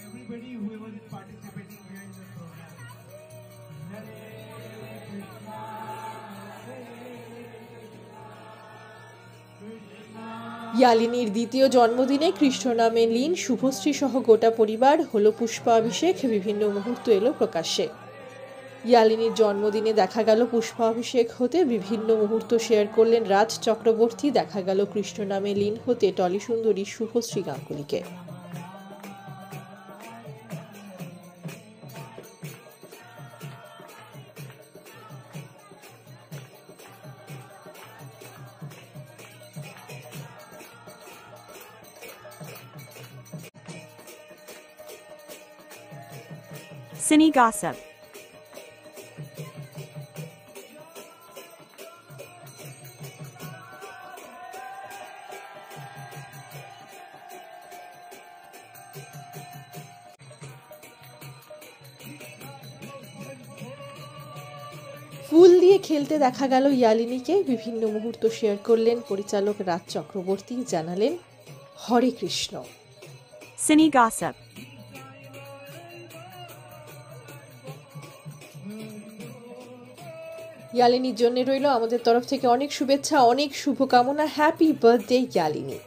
everybody whoever is participating here in the program. ইয়ালিনীর দ্বিতীয় জন্মদিনে কৃষ্ণ নামে লীন শুভশ্রী সহ গোটা পরিবার হলো পুষ্পাভিষেক, বিভিন্ন মুহূর্ত এলো প্রকাশ্যে। ইয়ালিনীর জন্মদিনে দেখা গেল পুষ্পাভিষেক হতে, বিভিন্ন মুহূর্ত শেয়ার করলেন রাজ চক্রবর্তী। দেখা গেল কৃষ্ণ নামে লীন হতে টলি সুন্দরী শুভশ্রী গাঙ্গুলিকে। Cine Gossip. ফুল দিয়ে খেলতে দেখা গেল ইয়ালিনীকে, বিভিন্ন মুহূর্ত শেয়ার করলেন পরিচালক রাজ চক্রবর্তী। জানালেন হরে কৃষ্ণ। Cine Gossip. ইয়ালিনীর জন্য রইল আমাদের তরফ থেকে অনেক শুভেচ্ছা, অনেক শুভকামনা। Happy birthday Yalini.